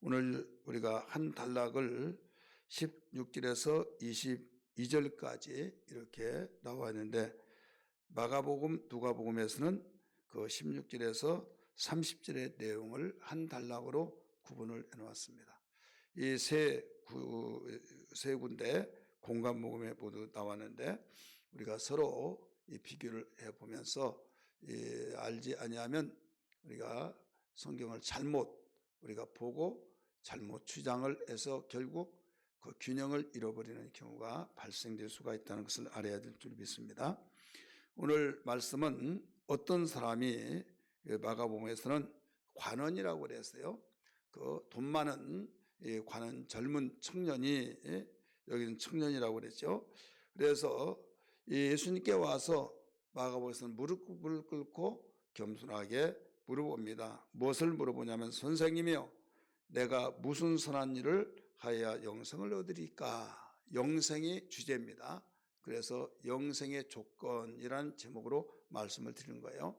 오늘 우리가 한 단락을 16절에서 22절까지 이렇게 나와 있는데, 마가복음, 누가복음에서는 그 16절에서 30절의 내용을 한 단락으로 구분을 해놓았습니다. 이 세 군데 공간복음에 모두 나왔는데, 우리가 서로 이 비교를 해보면서 알지 아니하면 우리가 성경을 잘못 우리가 보고 잘못 추장을 해서 결국 그 균형을 잃어버리는 경우가 발생될 수가 있다는 것을 알아야 될 줄 믿습니다. 오늘 말씀은 어떤 사람이 마가복음에서는 관원이라고 그랬어요. 그 돈 많은 관원 젊은 청년이, 여기는 청년이라고 그랬죠. 그래서 예수님께 와서 마가복음에서는 무릎을 꿇고 겸손하게 물어봅니다. 무엇을 물어보냐면, 선생님이요, 내가 무슨 선한 일을 하여야 영생을 얻으리까? 영생이 주제입니다. 그래서 영생의 조건이라는 제목으로 말씀을 드리는 거예요.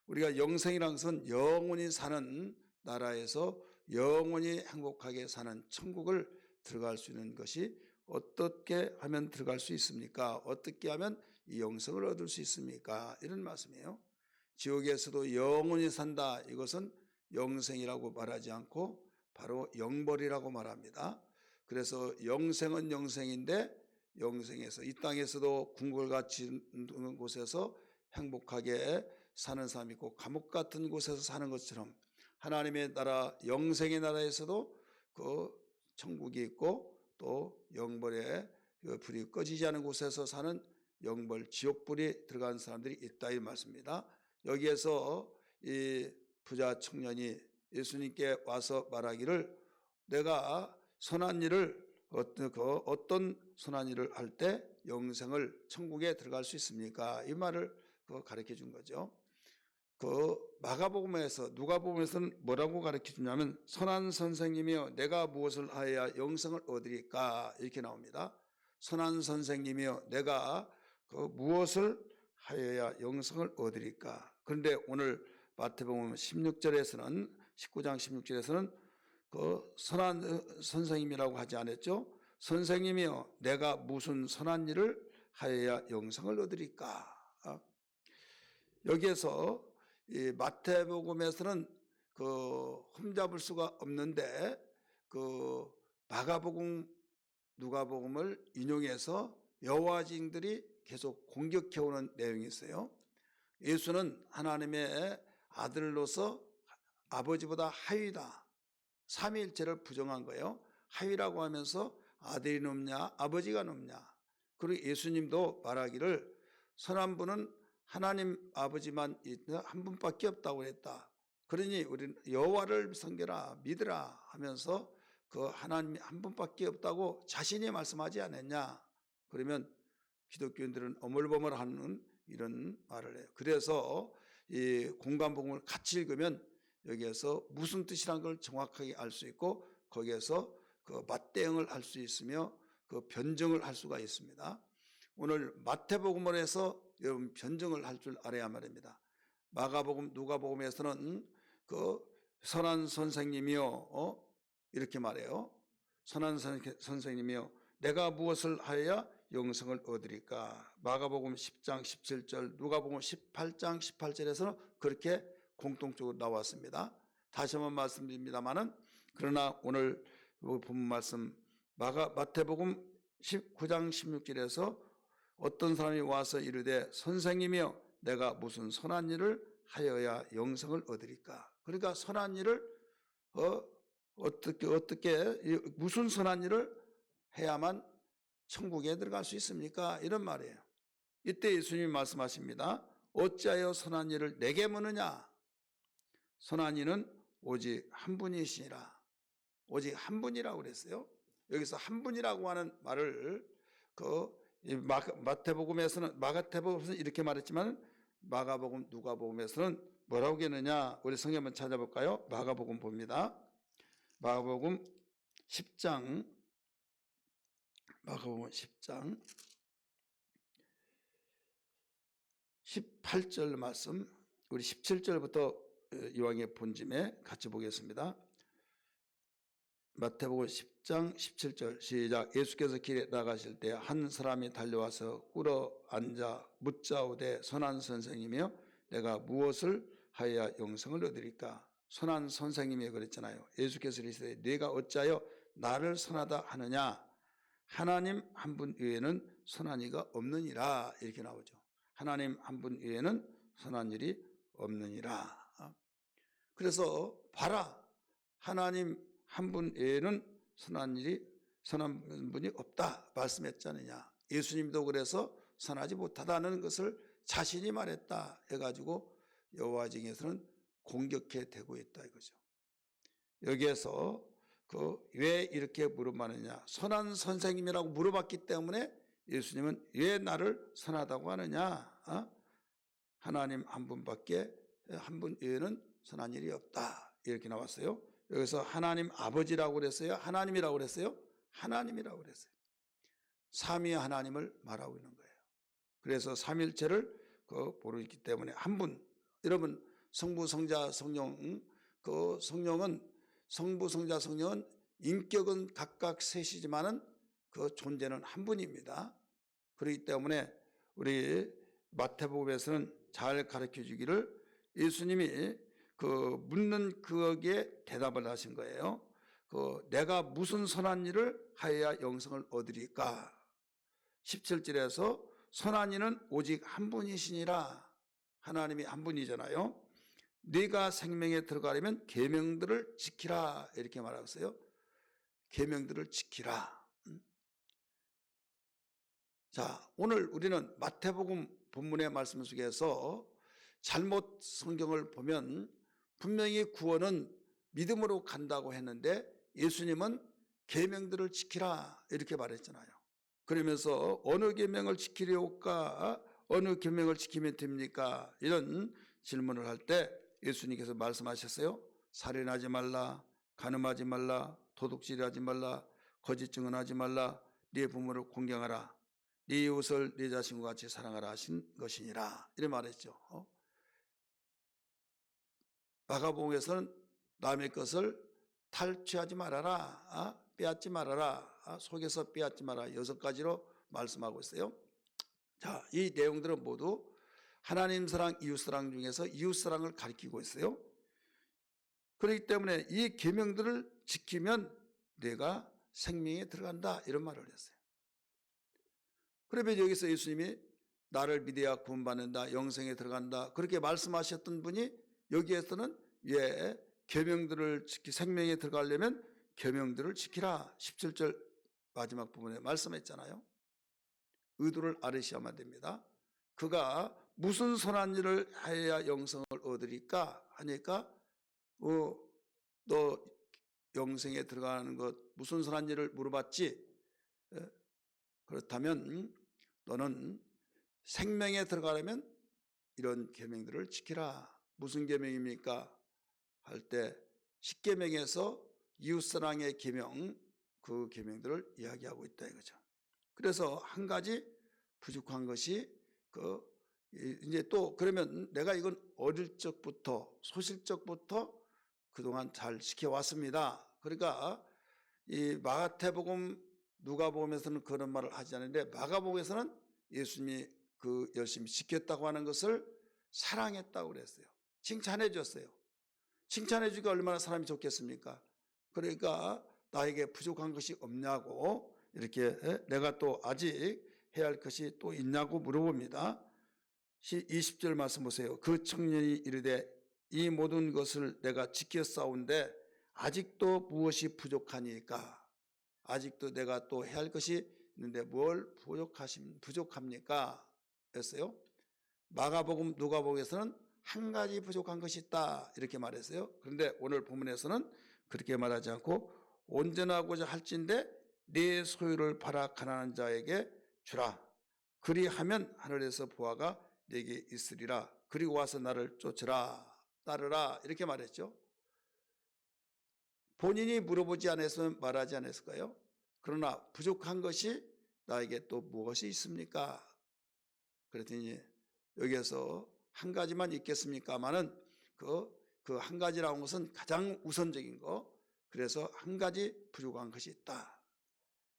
우리가 영생이란 것은 영원히 사는 나라에서 영원히 행복하게 사는 천국을 들어갈 수 있는 것이 어떻게 하면 들어갈 수 있습니까? 어떻게 하면 이 영생을 얻을 수 있습니까? 이런 말씀이에요. 지옥에서도 영원히 산다, 이것은 영생이라고 말하지 않고 바로 영벌이라고 말합니다. 그래서 영생은 영생인데, 영생에서 이 땅에서도 궁궐같이 있는 곳에서 행복하게 사는 사람이 있고, 감옥 같은 곳에서 사는 것처럼 하나님의 나라, 영생의 나라에서도 그 천국이 있고, 또 영벌에 불이 꺼지지 않은 곳에서 사는 영벌, 지옥불이 들어간 사람들이 있다, 이 말씀입니다. 여기에서 이 부자 청년이 예수님께 와서 말하기를, 내가 선한 일을 어떤 선한 일을 할 때 영생을, 천국에 들어갈 수 있습니까? 이 말을 가르쳐 준 거죠. 마가복음에서, 누가복음에서는 뭐라고 가르쳐 주냐면, 선한 선생님이여, 내가 무엇을 하여야 영생을 얻으리까? 이렇게 나옵니다. 선한 선생님이여, 내가 무엇을 하여야 영생을 얻으리까? 그런데 오늘 마태복음 16절에서는, 19장 16절에서는 선한 선생님이라고 하지 않았죠? 선생님이여, 내가 무슨 선한 일을 하여야 영생을 얻으리까? 여기에서 이 마태복음에서는 흠잡을 수가 없는데, 마가복음, 누가복음을 인용해서 여호와 증인들이 계속 공격해오는 내용이 있어요. 예수는 하나님의 아들로서 아버지보다 하위다, 삼위일체를 부정한 거예요. 하위라고 하면서 아들이 높냐 아버지가 높냐. 그리고 예수님도 말하기를, 선한 분은 하나님 아버지만 한 분밖에 없다고 했다. 그러니 우리는 여호와를 섬겨라, 믿으라 하면서 그 하나님이 한 분밖에 없다고 자신이 말씀하지 않았냐. 그러면 기독교인들은 어물버물하는 이런 말을 해요. 그래서 이 공간복음을 같이 읽으면 여기에서 무슨 뜻이란 걸 정확하게 알 수 있고, 거기에서 맞대응을 할 수 있으며 변증을 할 수가 있습니다. 오늘 마태복음을 해서 여러분 변증을 할 줄 알아야 말입니다. 마가복음, 누가복음에서는 선한 선생님이요, 이렇게 말해요. 선한 선생님이요, 내가 무엇을 하여야 영생을 얻으리까? 마가복음 10장 17절, 누가복음 18장 18절에서는 그렇게 공통적으로 나왔습니다. 다시 한번 말씀드립니다만은, 그러나 오늘 본 말씀 마태복음 19장 16절에서 어떤 사람이 와서 이르되, 선생님이여, 내가 무슨 선한 일을 하여야 영생을 얻으리까? 그러니까 선한 일을 어떻게 무슨 선한 일을 해야만 천국에 들어갈 수 있습니까? 이런 말이에요. 이때 예수님이 말씀하십니다. 어찌하여 선한 일을 내게 묻느냐? 선한 이는 오직 한 분이시니라. 오직 한 분이라고 그랬어요. 여기서 한 분이라고 하는 말을 마가복음에서는 이렇게 말했지만, 마가복음, 누가복음에서는 뭐라고 했느냐? 우리 성경 한번 찾아볼까요? 마가복음 봅니다. 마가복음 10장 18절 말씀, 우리 17절부터 이왕의 본짐에 같이 보겠습니다. 마태복음 10장 17절 시작. 예수께서 길에 나가실 때 한 사람이 달려와서 꿇어 앉아 묻자오되 선한 선생님이여 내가 무엇을 하여야 영생을 얻으리까? 선한 선생님이 그랬잖아요. 예수께서 이르시되 네가 어찌하여 나를 선하다 하느냐? 하나님 한 분 외에는 선한 이가 없느니라. 이렇게 나오죠. 하나님 한 분 외에는 선한 일이 없느니라. 그래서 봐라, 하나님 한 분 외에는 선한 분이 없다 말씀했지 않느냐. 예수님도 그래서 선하지 못하다는 것을 자신이 말했다 해가지고 여호와 증에서는 공격해 대고 있다 이거죠. 여기에서 왜 이렇게 물어봤느냐, 선한 선생님이라고 물어봤기 때문에 예수님은 왜 나를 선하다고 하느냐, 하나님 한 분밖에, 한 분 외에는 선한 일이 없다 이렇게 나왔어요. 여기서 하나님 아버지라고 그랬어요, 하나님이라고 그랬어요? 하나님이라고 그랬어요. 삼위 하나님을 말하고 있는 거예요. 그래서 삼일체를 모르기 때문에 한 분, 여러분 성부 성자 성령, 성령은, 성부 성자 성령은 인격은 각각 셋이지만은 그 존재는 한 분입니다. 그렇기 때문에 우리 마태복음에서는 잘 가르쳐 주기를, 예수님이 묻는 그에게 대답을 하신 거예요. 내가 무슨 선한 일을 하여야 영생을 얻으리까? 17절에서 선한 이는 오직 한 분이시니라. 하나님이 한 분이잖아요. 네가 생명에 들어가려면 계명들을 지키라 이렇게 말했어요. 계명들을 지키라. 자, 오늘 우리는 마태복음 본문의 말씀 속에서 잘못 성경을 보면 분명히 구원은 믿음으로 간다고 했는데 예수님은 계명들을 지키라 이렇게 말했잖아요. 그러면서 어느 계명을 지키려까, 어느 계명을 지키면 됩니까? 이런 질문을 할 때 예수님께서 말씀하셨어요. 살인하지 말라, 간음하지 말라, 도둑질하지 말라, 거짓 증언하지 말라, 네 부모를 공경하라, 네 이웃을 네 자신과 같이 사랑하라 하신 것이니라 이렇게 말했죠. 마가복음에서는 남의 것을 탈취하지 말아라, 빼앗지 말아라, 속에서 빼앗지 마라 6가지로 말씀하고 있어요. 자, 이 내용들은 모두 하나님 사랑, 이웃 사랑 중에서 이웃 사랑을 가리키고 있어요. 그렇기 때문에 이 계명들을 지키면 내가 생명에 들어간다 이런 말을 했어요. 그러면 여기서 예수님이 나를 믿어야 구원받는다, 영생에 들어간다 그렇게 말씀하셨던 분이 여기에서는 계명들을 생명에 들어가려면 계명들을 지키라 17절 마지막 부분에 말씀했잖아요. 의도를 알으셔야만 됩니다. 그가 무슨 선한 일을 해야 영생을 얻으리까 하니까 너 영생에 들어가는 것 무슨 선한 일을 물어봤지? 그렇다면 너는 생명에 들어가려면 이런 계명들을 지키라. 무슨 계명입니까? 할 때 10계명에서 이웃사랑의 계명, 그 계명들을 이야기하고 있다 이거죠. 그래서 한 가지 부족한 것이 이제 또 그러면 내가 이건 어릴 적부터 소실적부터 그동안 잘 지켜왔습니다. 그러니까 이 마태복음, 누가복음에서는 그런 말을 하지 않는데 마가복음에서는 예수님이 열심히 지켰다고 하는 것을 사랑했다고 그랬어요. 칭찬해 줬어요. 칭찬해 주기가 얼마나 사람이 좋겠습니까? 그러니까 나에게 부족한 것이 없냐고, 이렇게 내가 또 아직 해야 할 것이 또 있냐고 물어봅니다. 20절 말씀 보세요. 그 청년이 이르되 이 모든 것을 내가 지켰사온데 아직도 무엇이 부족하니까? 아직도 내가 또 해야 할 것이 있는데 뭘 부족합니까? 했어요. 마가복음, 누가복음에서는 한 가지 부족한 것이 있다 이렇게 말했어요. 그런데 오늘 본문에서는 그렇게 말하지 않고 온전하고자 할진대 네 소유를 팔아 가난한 자에게 주라. 그리하면 하늘에서 보화가 네게 있으리라. 그리고 와서 나를 쫓으라, 따르라 이렇게 말했죠. 본인이 물어보지 않았으면 말하지 않았을까요? 그러나 부족한 것이 나에게 또 무엇이 있습니까? 그랬더니 여기에서 한 가지만 있겠습니까마는 그 한 가지라는 것은 가장 우선적인 거, 그래서 한 가지 부족한 것이 있다.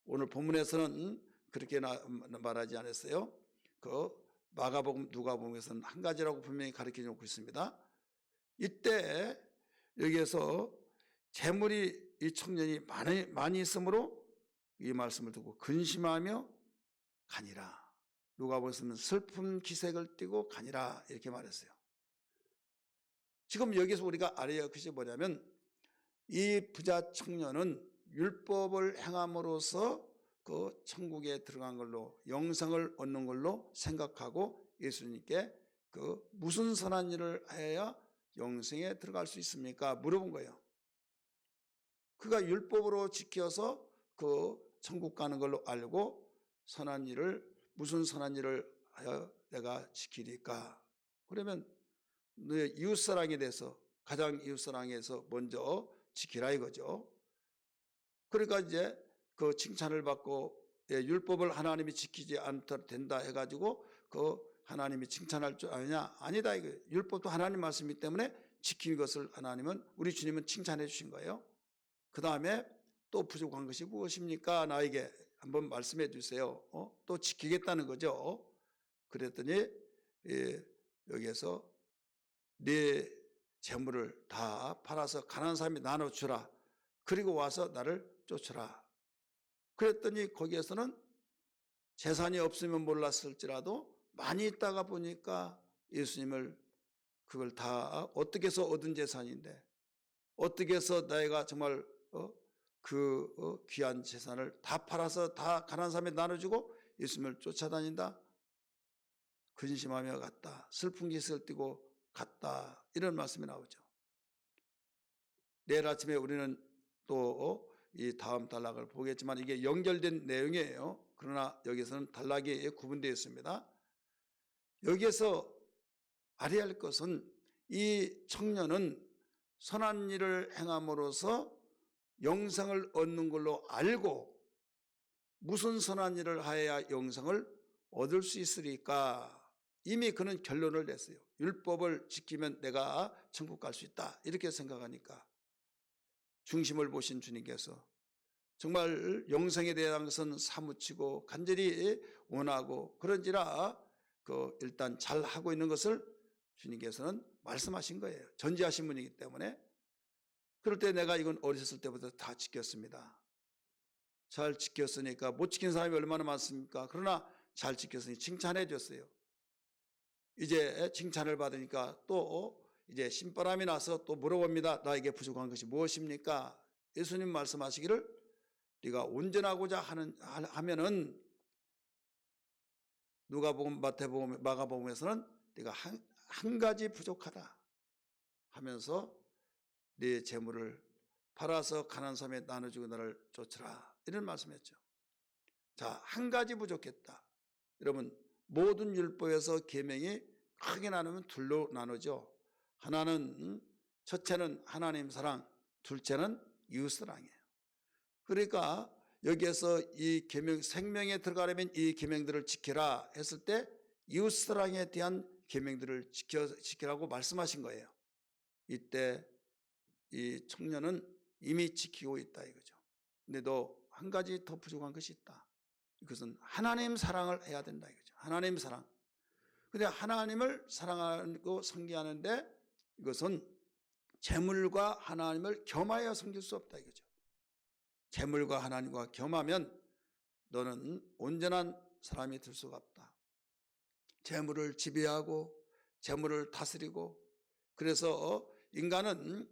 오늘 본문에서는 그렇게 말하지 않았어요. 그 마가복음, 누가복음에서는 한 가지라고 분명히 가르쳐 놓고 있습니다. 이때 여기에서 재물이 이 청년이 많이 있으므로 이 말씀을 듣고 근심하며 가니라. 누가복음에서는 슬픈 기색을 띠고 가니라 이렇게 말했어요. 지금 여기서 우리가 알아야 할 것이 뭐냐면 이 부자 청년은 율법을 행함으로써 그 천국에 들어간 걸로 영생을 얻는 걸로 생각하고 예수님께 그 무슨 선한 일을 해야 영생에 들어갈 수 있습니까? 물어본 거예요. 그가 율법으로 지켜서 그 천국 가는 걸로 알고 선한 일을 무슨 선한 일을 하여 내가 지키리까? 그러면 너의 이웃사랑에 대해서 가장 이웃사랑에서 먼저 지키라 이거죠. 그러니까 이제 그 칭찬을 받고 율법을 하나님이 지키지 않도록 된다 해가지고 그 하나님이 칭찬할 줄 아느냐? 아니다 이거. 율법도 하나님 말씀이기 때문에 지킨 것을 하나님은 우리 주님은 칭찬해 주신 거예요. 그 다음에 또 부족한 것이 무엇입니까? 나에게 한번 말씀해 주세요. 또 지키겠다는 거죠. 그랬더니 여기에서 네 재물을 다 팔아서 가난한 사람이 나눠주라. 그리고 와서 나를 쫓으라. 그랬더니 거기에서는 재산이 없으면 몰랐을지라도 많이 있다가 보니까 예수님을 그걸 다 어떻게 해서 얻은 재산인데 어떻게 해서 내가 정말 귀한 재산을 다 팔아서 다 가난한 사람에 나눠주고 예수님을 쫓아다닌다. 근심하며 갔다. 슬픈 기색을 띠고 갔다. 이런 말씀이 나오죠. 내일 아침에 우리는 또 이 다음 단락을 보겠지만 이게 연결된 내용이에요. 그러나 여기서는 단락이 구분되어 있습니다. 여기에서 알아야 할 것은 이 청년은 선한 일을 행함으로써 영생을 얻는 걸로 알고 무슨 선한 일을 하여야 영생을 얻을 수 있으리까? 이미 그는 결론을 냈어요. 율법을 지키면 내가 천국 갈 수 있다. 이렇게 생각하니까 중심을 보신 주님께서 정말 영생에 대한 것은 사무치고 간절히 원하고 그런지라 일단 잘 하고 있는 것을 주님께서는 말씀하신 거예요. 전지하신 분이기 때문에. 그럴 때 내가 이건 어렸을 때부터 다 지켰습니다. 잘 지켰으니까 못 지킨 사람이 얼마나 많습니까? 그러나 잘 지켰으니 칭찬해 줬어요. 이제 칭찬을 받으니까 또 이제 신바람이 나서 또 물어봅니다. 나에게 부족한 것이 무엇입니까? 예수님 말씀하시기를 네가 온전하고자 하면은 누가복음, 마태복음, 마가복음에서는 네가 한 가지 부족하다 하면서 네 재물을 팔아서 가난한 사람에 나눠주고 나를 쫓으라 이런 말씀했죠. 자, 한 가지 부족했다. 여러분 모든 율법에서 계명이 크게 나누면 둘로 나누죠. 하나는 첫째는 하나님 사랑, 둘째는 이웃 사랑이에요. 그러니까 여기에서 이 계명 생명에 들어가려면 이 계명들을 지켜라 했을 때 이웃 사랑에 대한 계명들을 지키라고 말씀하신 거예요. 이때 이 청년은 이미 지키고 있다 이거죠. 근데 너 한 가지 더 부족한 것이 있다. 이것은 하나님 사랑을 해야 된다 이거죠. 하나님 사랑. 근데 하나님을 사랑하고 섬기하는데 이것은 재물과 하나님을 겸하여 섬길 수 없다 이거죠. 재물과 하나님과 겸하면 너는 온전한 사람이 될 수가 없다. 재물을 지배하고 재물을 다스리고 그래서 인간은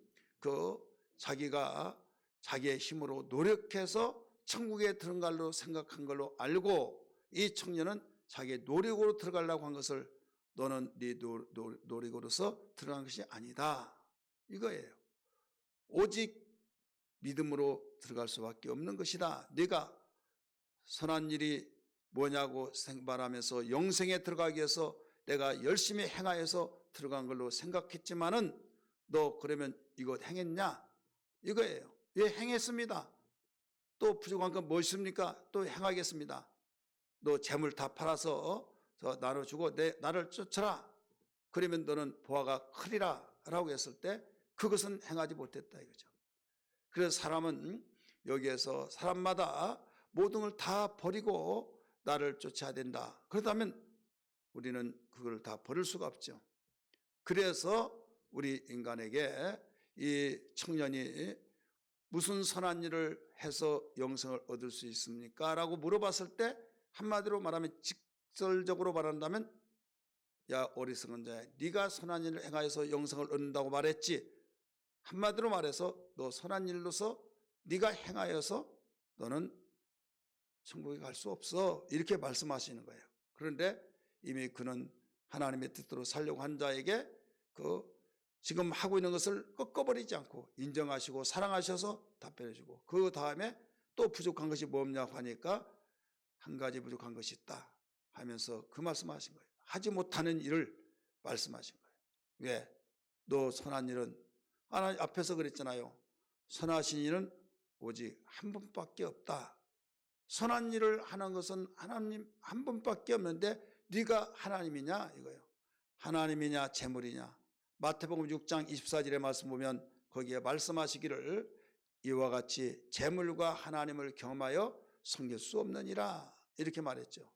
자기가 자기의 힘으로 노력해서 천국에 들어갈 걸로 생각한 걸로 알고 이 청년은 자기의 노력으로 들어가려고 한 것을 너는 네 노력으로서 들어간 것이 아니다 이거예요. 오직 믿음으로 들어갈 수밖에 없는 것이다. 네가 선한 일이 뭐냐고 말하면서 영생에 들어가기 위해서 내가 열심히 행하여서 들어간 걸로 생각했지만은 너 그러면 이거 행했냐? 이거예요. 예, 행했습니다. 또 부족한 건 무엇입니까? 또 행하겠습니다. 너 재물 다 팔아서 나눠주고 나를 쫓아라. 그러면 너는 보화가 크리라 라고 했을 때 그것은 행하지 못했다 이거죠. 그래서 사람은 여기에서 사람마다 모든 걸 다 버리고 나를 쫓아야 된다. 그렇다면 우리는 그걸 다 버릴 수가 없죠. 그래서 우리 인간에게 이 청년이 무슨 선한 일을 해서 영생을 얻을 수 있습니까? 라고 물어봤을 때 한마디로 말하면, 직설적으로 말한다면, 야 어리석은 자야, 네가 선한 일을 행하여서 영생을 얻는다고 말했지. 한마디로 말해서 너 선한 일로서 네가 행하여서 너는 천국에 갈 수 없어, 이렇게 말씀하시는 거예요. 그런데 이미 그는 하나님의 뜻대로 살려고 한 자에게 그 지금 하고 있는 것을 꺾어버리지 않고 인정하시고 사랑하셔서 답변해 주고, 그 다음에 또 부족한 것이 뭐냐고 하니까 한 가지 부족한 것이 있다 하면서 그 말씀하신 거예요. 하지 못하는 일을 말씀하신 거예요. 왜? 너 선한 일은, 하나님 앞에서 그랬잖아요. 선하신 일은 오직 한 분밖에 없다. 선한 일을 하는 것은 하나님 한 분밖에 없는데 네가 하나님이냐 이거예요. 하나님이냐 재물이냐. 마태복음 6장 24절의 말씀 보면 거기에 말씀하시기를 이와 같이 재물과 하나님을 경험하여 섬길 수 없느니라, 이렇게 말했죠.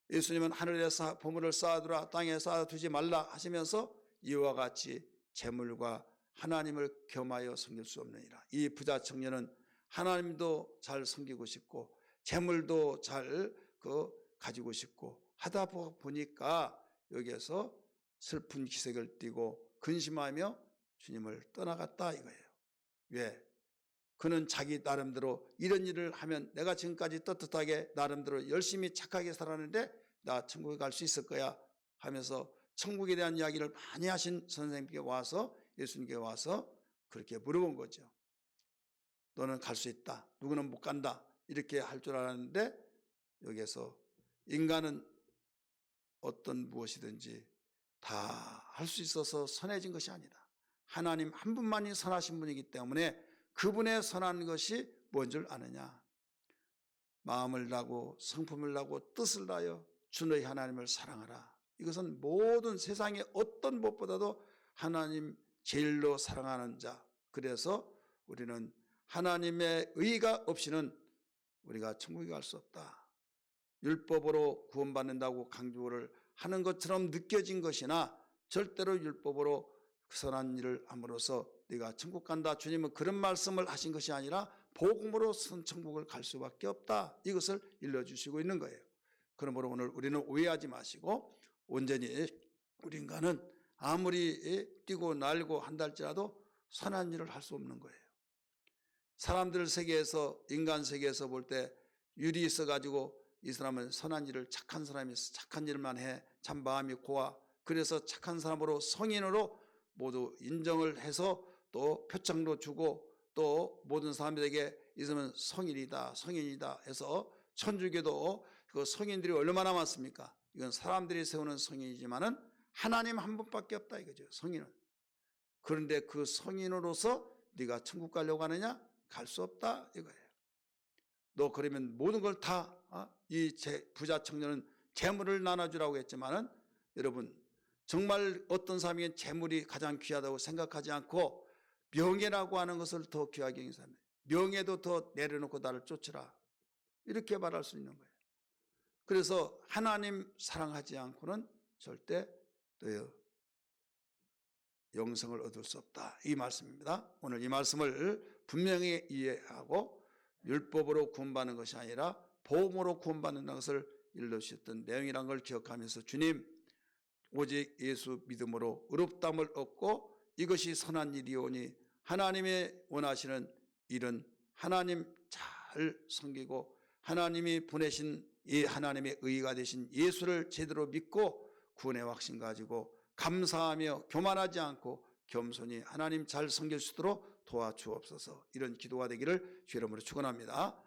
예수님은 하늘에서 보물을 쌓아두라 땅에 쌓아두지 말라 하시면서 이와 같이 재물과 하나님을 겸하여 섬길 수 없느니라. 이 부자 청년은 하나님도 잘 섬기고 싶고 재물도 잘 가지고 싶고 하다 보니까 여기에서 슬픈 기색을 띠고 근심하며 주님을 떠나갔다 이거예요. 왜? 그는 자기 나름대로 이런 일을 하면 내가 지금까지 떳떳하게 나름대로 열심히 착하게 살았는데 나 천국에 갈 수 있을 거야 하면서 천국에 대한 이야기를 많이 하신 선생님께 와서, 예수님께 와서 그렇게 물어본 거죠. 너는 갈 수 있다, 누구는 못 간다, 이렇게 할 줄 알았는데 여기에서 인간은 어떤 무엇이든지 다 할 수 있어서 선해진 것이 아니다. 하나님 한 분만이 선하신 분이기 때문에 그분의 선한 것이 뭔 줄 아느냐. 마음을 다하고 성품을 다하고 뜻을 다하여 주 너희 하나님을 사랑하라. 이것은 모든 세상의 어떤 무엇보다도 하나님 제일로 사랑하는 자. 그래서 우리는 하나님의 의가 없이는 우리가 천국에 갈 수 없다. 율법으로 구원받는다고 강조를 하는 것처럼 느껴진 것이나 절대로 율법으로 선한 일을 함으로써 네가 천국 간다, 주님은 그런 말씀을 하신 것이 아니라 복음으로 천국을 갈 수밖에 없다, 이것을 일러주시고 있는 거예요. 그러므로 오늘 우리는 오해하지 마시고 온전히 우리 인간은 아무리 뛰고 날고 한다 할지라도 선한 일을 할 수 없는 거예요. 사람들 세계에서, 인간 세계에서 볼 때 율이 있어가지고 이 사람은 선한 일을, 착한 사람이 착한 일만 해, 참 마음이 고와, 그래서 착한 사람으로 성인으로 모두 인정을 해서 또 표창도 주고 또 모든 사람들에게 이 사람은 성인이다 성인이다 해서 천주교도 그 성인들이 얼마나 많습니까? 이건 사람들이 세우는 성인이지만은 하나님 한 분밖에 없다 이거죠, 성인은. 그런데 그 성인으로서 네가 천국 가려고 하느냐? 갈 수 없다 이거예요. 너 그러면 모든 걸 다 이 부자 청년은 재물을 나눠주라고 했지만은 여러분 정말 어떤 사람에게 재물이 가장 귀하다고 생각하지 않고 명예라고 하는 것을 더 귀하게 여기는 사람이에요. 명예도 더 내려놓고 나를 쫓으라, 이렇게 말할 수 있는 거예요. 그래서 하나님 사랑하지 않고는 절대 영생을 얻을 수 없다, 이 말씀입니다. 오늘 이 말씀을 분명히 이해하고 율법으로 구원받는 것이 아니라 복음으로 구원받는 것을 일러주셨던 내용이란 걸 기억하면서 주님 오직 예수 믿음으로 의롭다함을 얻고 이것이 선한 일이오니 하나님의 원하시는 일은 하나님 잘 섬기고 하나님이 보내신 이 하나님의 의가 되신 예수를 제대로 믿고 구원의 확신 가지고 감사하며 교만하지 않고 겸손히 하나님 잘 섬길 수 있도록 도와주옵소서. 이런 기도가 되기를 주 이름으로 축원합니다.